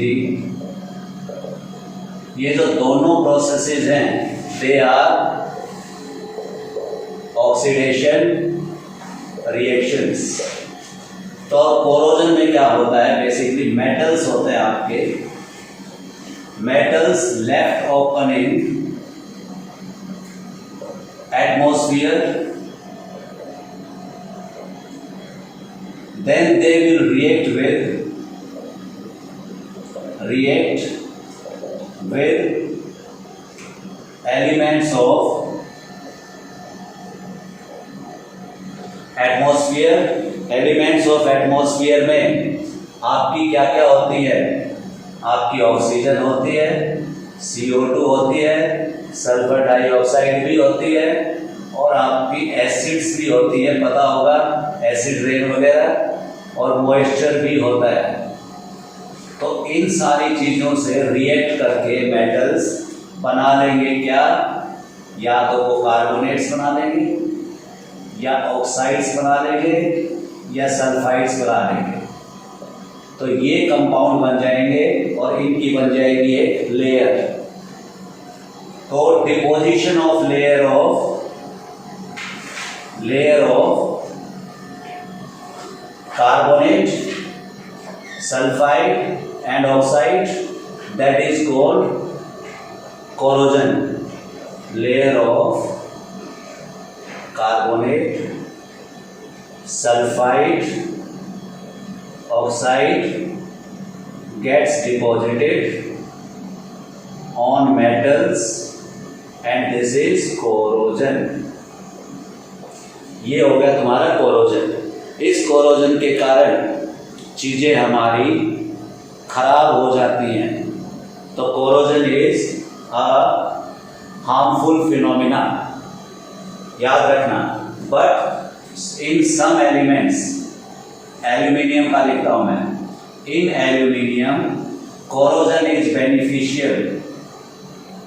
थी, ये जो दोनों प्रोसेसेस हैं दे आर ऑक्सीडेशन रिएक्शंस। तो कोरोजन में क्या होता है, बेसिकली मेटल्स होते हैं आपके, metals left open in atmosphere, then they will react with elements of atmosphere। elements of atmosphere में आपकी क्या क्या होती है, आपकी ऑक्सीजन होती है, CO2 होती है, सल्फर डाइऑक्साइड भी होती है, और आपकी एसिड्स भी होती है, पता होगा एसिड रेन वगैरह, और मॉइस्चर भी होता है। तो इन सारी चीजों से रिएक्ट करके मेटल्स बना लेंगे क्या, या तो वो कार्बोनेट्स बना लेंगे, या ऑक्साइड्स बना लेंगे, या सल्फाइड्स बना लेंगे। तो ये कंपाउंड बन जाएंगे और इनकी बन जाएगी एक लेयर। तो deposition of layer of carbonate, sulphide and oxide, that is called corrosion. Layer of carbonate, sulfide, oxide gets deposited on metals and this is corrosion। ये हो गया तुम्हारा कोरोजन। इस कोरोजन के कारण चीजें हमारी खराब हो जाती हैं। तो corrosion is a harmful phenomena, याद रखना। But in some elements, aluminium का लिखता हूं मैं, in aluminium corrosion is beneficial.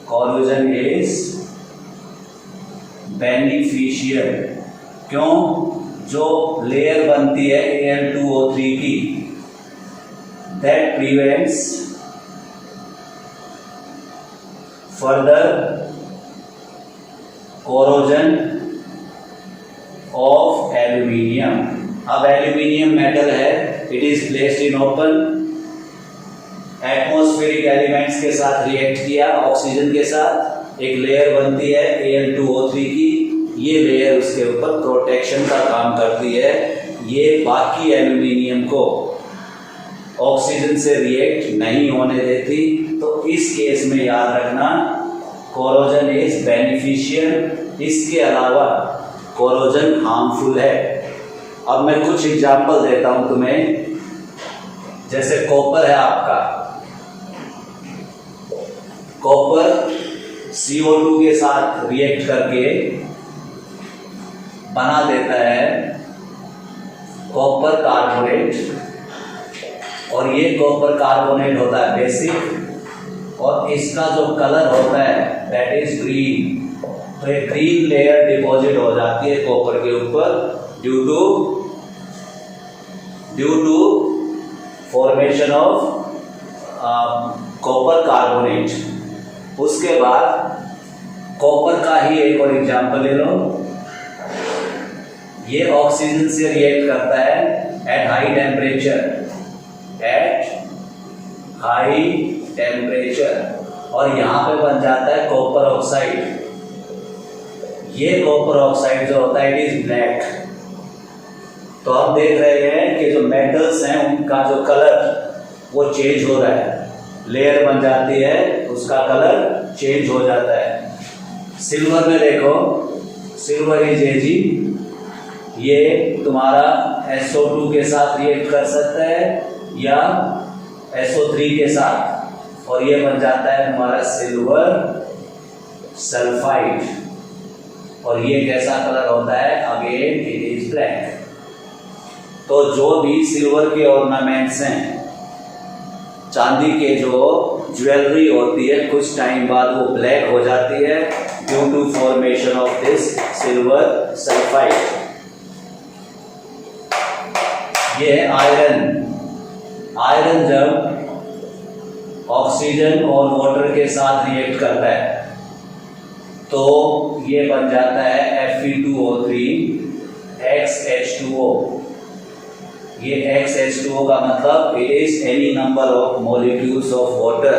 Corrosion is beneficial क्यों? जो लेयर बनती है Al2O3 की, that prevents further corrosion of aluminium. अब एल्यूमिनियम मेटल है, it is placed in open, atmospheric elements के साथ रिएक्ट किया, ऑक्सीजन के साथ, एक लेयर बनती है Al2O3 की। ये लेयर उसके ऊपर प्रोटेक्शन का काम करती है, ये बाकी एल्यूमिनियम को ऑक्सीजन से रिएक्ट नहीं होने देती। तो इस केस में याद रखना कोरोजन इज बेनिफिशियल। इसके अलावा कोरोजन हार्मफुल है। अब मैं कुछ एग्जाम्पल देता हूं तुम्हें। जैसे कॉपर है आपका, कॉपर CO2 के साथ रिएक्ट करके बना देता है कॉपर कार्बोनेट, और ये कॉपर कार्बोनेट होता है बेसिक, और इसका जो कलर होता है दैट इज ग्रीन। तो एक ग्रीन लेयर डिपॉजिट हो जाती है कॉपर के ऊपर due to formation of copper carbonate. उसके बाद कॉपर का ही एक और एग्जांपल ले लो। ये ऑक्सीजन से रिएक्ट करता है एट हाई टेम्परेचर, और यहां पे बन जाता है कॉपर ऑक्साइड। ये कॉपर ऑक्साइड जो होता है इट इज ब्लैक। तो आप देख रहे हैं कि जो मेटल्स हैं उनका जो कलर वो चेंज हो रहा है, लेयर बन जाती है, उसका कलर चेंज हो जाता है। सिल्वर में देखो, सिल्वर इज एजी, ये तुम्हारा SO2 के साथ रिएक्ट कर सकता है या SO3 के साथ, और ये बन जाता है तुम्हारा सिल्वर सल्फाइड। और ये कैसा कलर होता है? Again it is black. तो जो भी सिल्वर के ऑर्नामेंट्स हैं, चांदी के जो ज्वेलरी होती है, कुछ टाइम बाद वो ब्लैक हो जाती है due to formation of this silver sulphide. ये है आयरन। आयरन जब ऑक्सीजन और वाटर के साथ रिएक्ट करता है तो ये बन जाता है Fe2O3 XH2O। ये XH2O का मतलब it is any number of molecules of water,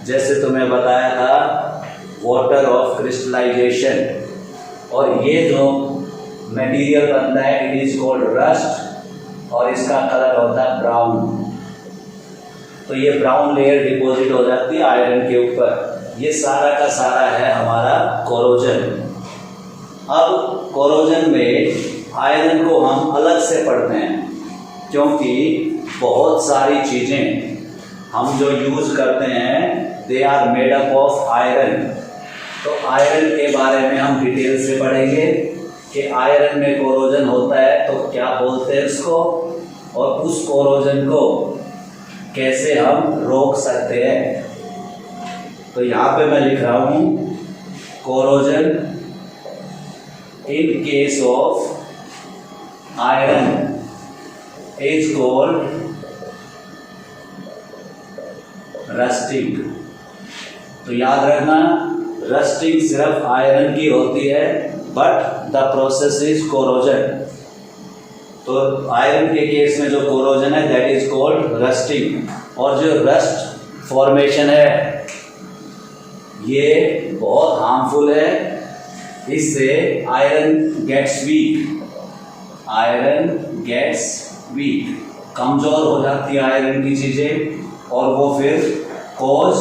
जैसे तुम्हें बताया था वाटर ऑफ क्रिस्टलाइजेशन। और ये जो मटेरियल बनता है इट इज कॉल्ड रस्ट और इसका कलर होता है ब्राउन। तो ये ब्राउन लेयर डिपॉजिट हो जाती है आयरन के ऊपर। ये सारा का सारा है हमारा कोरोजन। अब कोरोजन में आयरन को हम अलग से पढ़ते हैं क्योंकि बहुत सारी चीजें हम जो यूज करते हैं they are made up of iron. तो आयरन के बारे में हम डिटेल से पढ़ेंगे कि आयरन में कोरोजन होता है तो क्या बोलते हैं उसको, और उस कोरोजन को कैसे हम रोक सकते हैं। तो यहाँ पे मैं लिख रहा हूँ corrosion in case of iron is called rusting. तो याद रखना रस्टिंग सिर्फ आयरन की होती है but the process is corrosion. तो आयरन के केस में जो कोरोजन है दैट इज कॉल्ड रस्टिंग। और जो रस्ट फॉर्मेशन है ये बहुत हार्मफुल है, इससे iron gets weak, iron gets weak, कमजोर हो जाती है आयरन की चीजें और वो फिर कॉज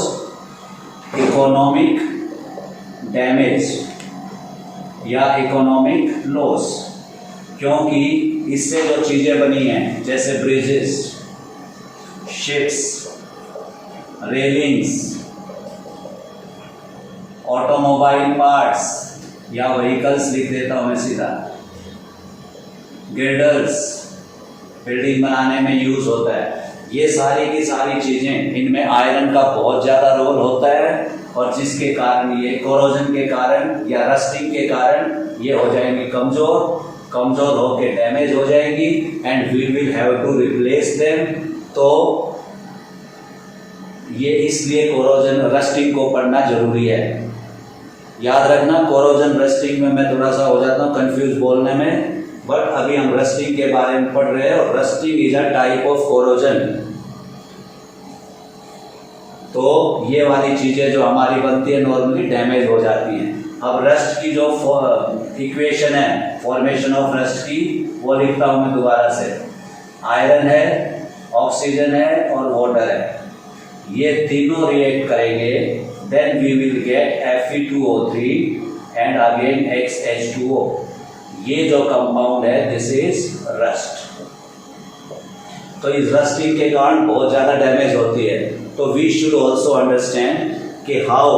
इकोनॉमिक डैमेज या इकोनॉमिक लॉस। क्योंकि इससे जो चीजें बनी हैं जैसे bridges, ships, railings, automobile parts या व्हीकल्स लिख देता हूं मैं सीधा, गिर्डर्स बिल्डिंग बनाने में यूज होता है। ये सारी की सारी चीजें इनमें आयरन का बहुत ज्यादा रोल होता है और जिसके कारण ये कोरोजन के कारण या रस्टिंग के कारण ये हो जाएंगी कमजोर होके डैमेज हो जाएगी and we will have to replace them. तो ये इसलिए कोरोजन रस्टिंग को पढ़ना जरूरी है। याद रखना कोरोजन रस्टिंग में मैं थोड़ा सा हो जाता हूँ कंफ्यूज बोलने में, बट अभी हम रस्टिंग के बारे में पढ़ रहे हैं और rusting is a type of corrosion. तो ये वाली चीजें जो हमारी बनती है नॉर्मली डैमेज हो जाती हैं। अब रस्ट की जो इक्वेशन है फॉर्मेशन ऑफ रस्ट की वो लिखता हूं मैं दोबारा से। आयरन है, ऑक्सीजन है और वाटर है, ये तीनों रिएक्ट करेंगे then we will get Fe2O3 and again XH2O। ये जो कंपाउंड है दिस इज रस्ट। तो इस रस्टिंग के कारण बहुत ज्यादा डैमेज होती है। तो वी शुड ऑल्सो अंडरस्टैंड कि how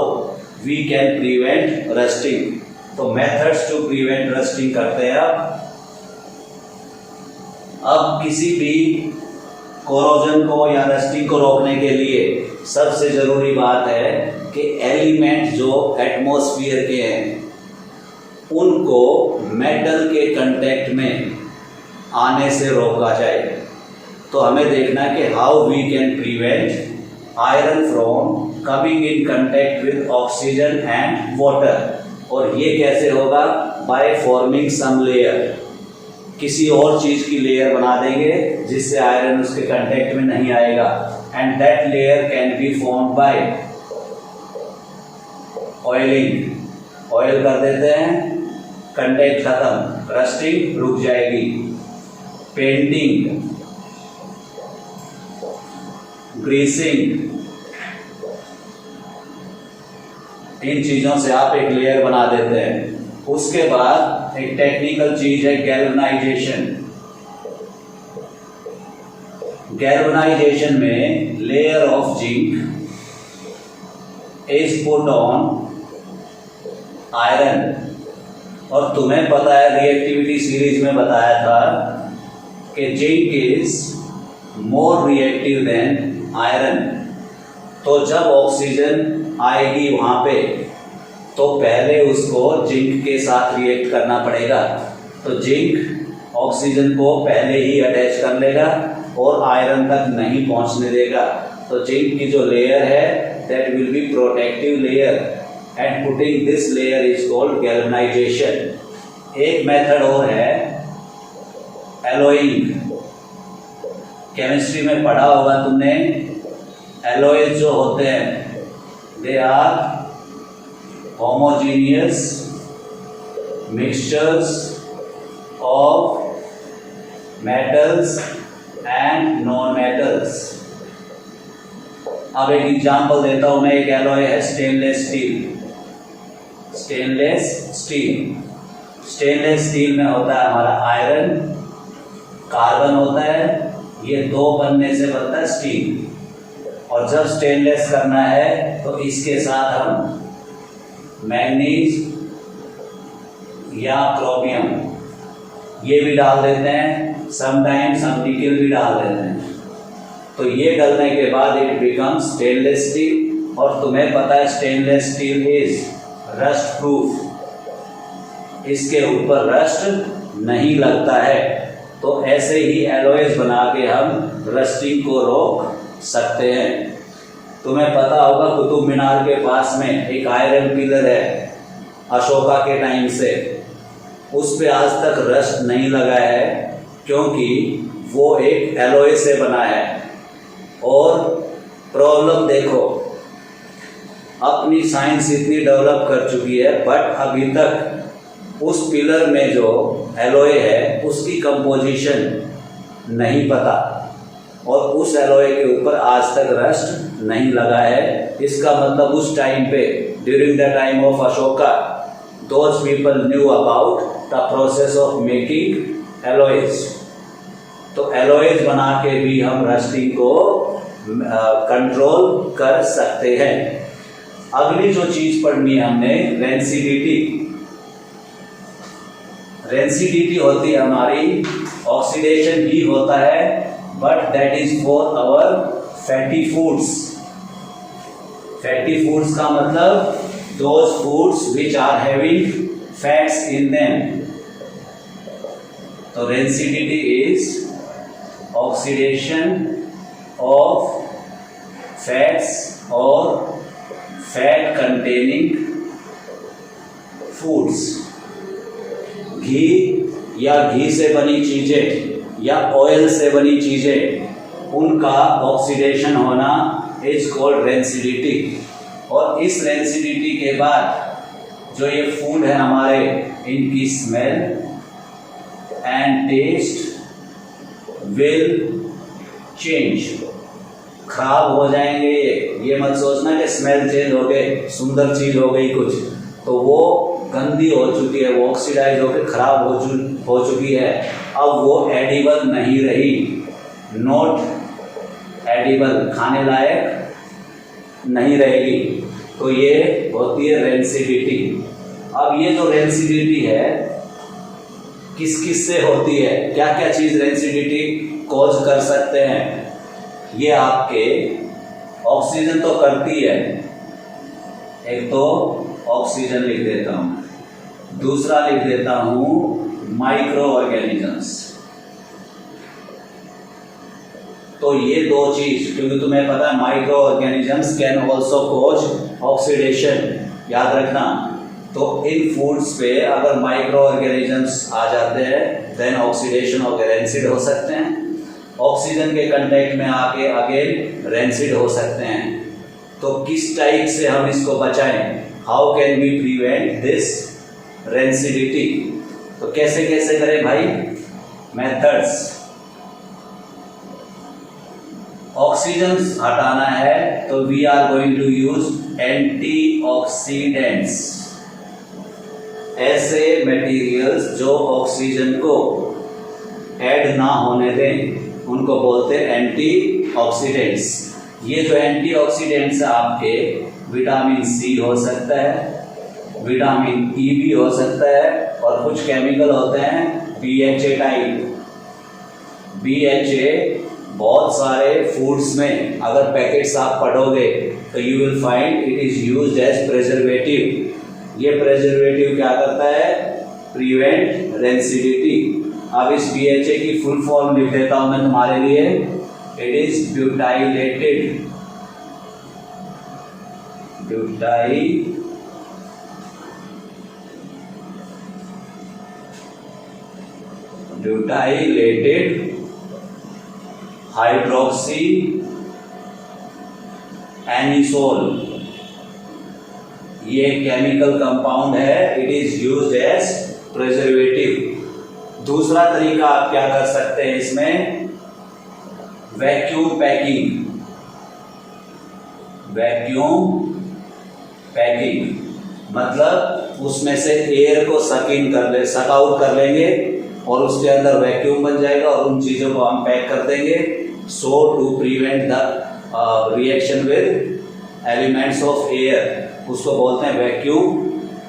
we can prevent rusting. तो मेथड्स टू प्रिवेंट रस्टिंग करते हैं। अब किसी भी कोरोजन को या रस्टिंग को रोकने के लिए सबसे जरूरी बात है कि एलिमेंट जो एटमॉस्फेयर के हैं उनको मेटल के कांटेक्ट में आने से रोका जाए। तो हमें देखना कि how we can prevent iron from coming in contact with oxygen and water. और ये कैसे होगा? बाय फॉर्मिंग सम लेयर, किसी और चीज की लेयर बना देंगे जिससे आयरन उसके कांटेक्ट में नहीं आएगा and that layer can be formed by oiling. Oil कर देते हैं, कांटेक्ट खत्म, रस्टिंग रुक जाएगी। पेंटिंग, ग्रीसिंग, इन चीजों से आप एक लेयर बना देते हैं। उसके बाद एक टेक्निकल चीज है गैल्वेनाइजेशन। गैल्वेनाइजेशन में layer of zinc is put on iron. और तुम्हें पता है रिएक्टिविटी सीरीज में बताया था कि zinc is more reactive than iron. तो जब ऑक्सीजन आएगी वहां पे तो पहले उसको जिंक के साथ रिएक्ट करना पड़ेगा। तो जिंक ऑक्सीजन को पहले ही अटैच कर लेगा और आयरन तक नहीं पहुंचने देगा। तो जिंक की जो लेयर है that will be protective layer and putting this layer is called galvanisation. एक मेथड और है एलोइंग। केमिस्ट्री में पढ़ा होगा तुमने, एलोइज जो होते हैं they are homogeneous mixtures of metals and non metals. अब एक एग्जांपल देता हूं मैं। एक एलॉय है stainless steel. Stainless steel, stainless steel में होता है हमारा आयरन, कार्बन होता है, ये दो बनने से बनता है स्टील। और जब स्टेनलेस करना है तो इसके साथ हम मैग्नीज या क्रोमियम ये भी डाल देते हैं, समटाइम्स हम निकेल भी डाल देते हैं। तो ये डलने के बाद इट बिकम्स स्टेनलेस स्टील। और तुम्हें पता है stainless steel is rust proof, इसके ऊपर रस्ट नहीं लगता है। तो ऐसे ही एलॉयज बना के हम रस्टिंग को रोक सकते हैं। तुम्हें पता होगा कुतुब मीनार के पास में एक आयरन पिलर है अशोका के टाइम से, उस पे आज तक रस्ट नहीं लगा है क्योंकि वो एक एलॉय से बना है। और प्रॉब्लम देखो, अपनी साइंस इतनी डेवलप कर चुकी है बट अभी तक उस पिलर में जो एलॉय है उसकी कंपोजिशन नहीं पता और उस एलॉय के ऊपर आज तक रस्ट नहीं लगा है। इसका मतलब उस टाइम पे during the time of Ashoka those people knew about the process of making alloys. तो एलॉयज बना के भी हम रस्टिंग को कंट्रोल कर सकते हैं। अगली जो चीज पढ़नी है हमने रेंसिडिटी। रेंसिडिटी होती है हमारी, ऑक्सीडेशन ही होता है but that is for our fatty foods. Fatty foods का मतलब those foods which are having fats in them. तो rancidity is oxidation of fats और फैट कंटेनिंग फूड्स। घी या घी से बनी चीजें या ऑयल से बनी चीजें उनका ऑक्सीडेशन होना इज कॉल्ड रेंसिडिटी। और इस रेंसिडिटी के बाद जो ये फूड है हमारे, इनकी smell and taste will change, खराब हो जाएंगे। ये मत सोचना कि स्मेल चेंज हो गए, सुंदर चीज हो गई कुछ, तो वो गंदी हो चुकी है, वो ऑक्सीडाइज होकर खराब हो चुकी है। अब वो एडिबल नहीं रही, नॉट एडिबल, खाने लायक नहीं रहेगी। तो ये होती है रेंसिडिटी। अब ये जो रेंसिडिटी है किस किस से होती है, क्या क्या चीज रेंसिडिटी कॉज कर सकते हैं? ये आपके ऑक्सीजन तो करती है, एक तो ऑक्सीजन लिख देता हूं, दूसरा लिख देता हूं माइक्रो ऑर्गेनिजम्स। तो ये दो चीज, क्योंकि तुम्हें पता है micro organisms can also cause oxidation, याद रखना। तो इन फूड्स पे अगर माइक्रो ऑर्गेनिजम्स आ जाते हैं देन ऑक्सीडेशन और रेंसिड हो सकते हैं। ऑक्सीजन के कांटेक्ट में आके अगेन रेंसिड हो सकते हैं। तो किस टाइप से हम इसको बचाएं? How can we prevent this rancidity? तो कैसे कैसे करें भाई? मेथड्स। ऑक्सीजन हटाना है तो we are going to use antioxidants, ऐसे मटेरियल्स जो ऑक्सीजन को ऐड ना होने दें उनको बोलते हैं एंटीऑक्सीडेंट्स। ये जो एंटीऑक्सीडेंट्स आपके विटामिन सी हो सकता है, विटामिन ई भी हो सकता है, और कुछ केमिकल होते हैं BHA टाइप। BHA बहुत सारे फूड्स में अगर पैकेट्स आप पढ़ोगे तो you will find it is used as preservative. ये प्रिजर्वेटिव क्या करता है? Prevent rancidity. अब इस BHA की फुल फॉर्म लिख देता हूं मैं तुम्हारे लिए, it is butylated butylated hydroxy anisole, ये केमिकल कंपाउंड है, it is used as preservative. दूसरा तरीका आप क्या कर सकते हैं इसमें, वैक्यूम पैकिंग। वैक्यूम पैकिंग मतलब उसमें से एयर को सक आउट कर लेंगे और उसके अंदर वैक्यूम बन जाएगा और उन चीजों को हम पैक कर देंगे, so to prevent the reaction with elements of air, उसको बोलते हैं वैक्यूम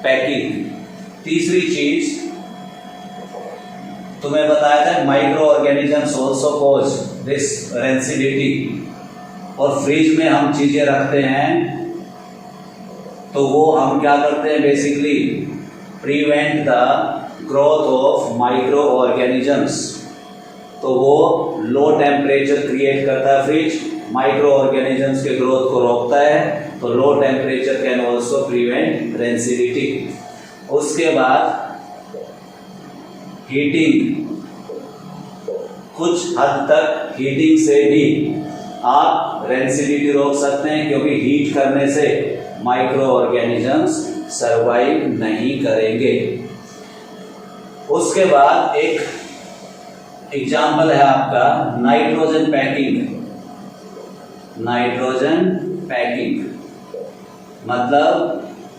पैकिंग। तीसरी चीज तुम्हें बताया था, micro organisms also cause this rancidity. और फ्रिज में हम चीजें रखते हैं तो वो हम क्या करते हैं, basically prevent the growth of micro organisms. तो वो लो टेम्परेचर क्रिएट करता है फ्रिज, माइक्रो ऑर्गेनिजम्स के ग्रोथ को रोकता है, तो low temperature can also prevent rancidity. उसके बाद हीटिंग, कुछ हद तक हीटिंग से भी आप रेंसिडिटी रोक सकते हैं, क्योंकि हीट करने से माइक्रो ऑर्गेनिजम्स सरवाइव नहीं करेंगे। उसके बाद एक एग्जाम्पल है आपका नाइट्रोजन पैकिंग। नाइट्रोजन पैकिंग मतलब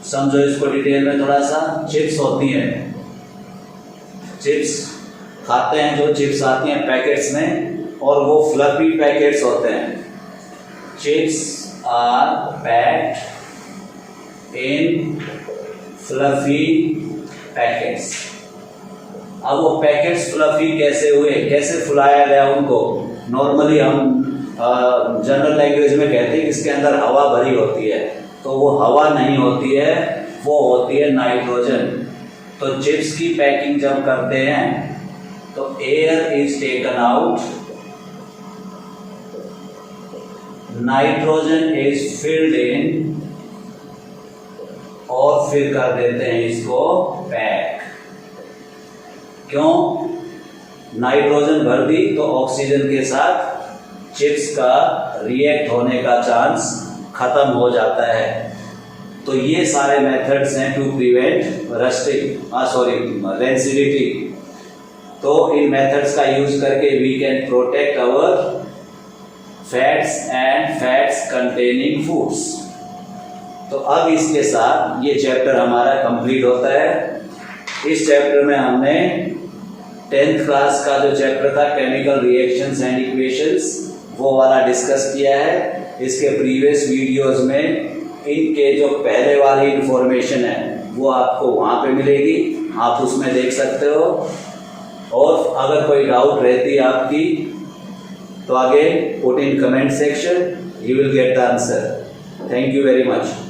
समझो इसको डिटेल में थोड़ा सा, चिप्स होती हैं, चिप्स खाते हैं, जो चिप्स आती हैं पैकेट्स में, और वो फ्लफी पैकेट्स होते हैं। Chips are packed in fluffy packets. अब वो पैकेट्स फ्लफी कैसे हुए, कैसे फुलाया गया उनको, नॉर्मली हम जनरल लैंग्वेज में कहते हैं इसके अंदर हवा भरी होती है, तो वो हवा नहीं होती है, वो होती है नाइट्रोजन। तो चिप्स की पैकिंग जब करते हैं तो air is taken out, nitrogen is filled in, और फिर कर देते हैं इसको पैक। क्यों? नाइट्रोजन भर दी तो ऑक्सीजन के साथ चिप्स का रिएक्ट होने का चांस खत्म हो जाता है। तो ये सारे मेथड्स हैं टू प्रिवेंट रेंसिडिटी। तो इन मेथड्स का यूज करके we can protect our fats and fats containing foods. तो अब इसके साथ ये चैप्टर हमारा कंप्लीट होता है। इस चैप्टर में हमने 10th क्लास का जो चैप्टर था केमिकल रिएक्शंस एंड इक्वेशंस, वो वाला डिस्कस किया है। इसके प्रीवियस वीडियोस में इनके जो पहले वाली इंफॉर्मेशन है वो आपको वहाँ पे मिलेगी, आप उसमें देख सकते हो। और अगर कोई डाउट रहती है आपकी तो आगे put in comment section, you will get the answer. Thank you very much.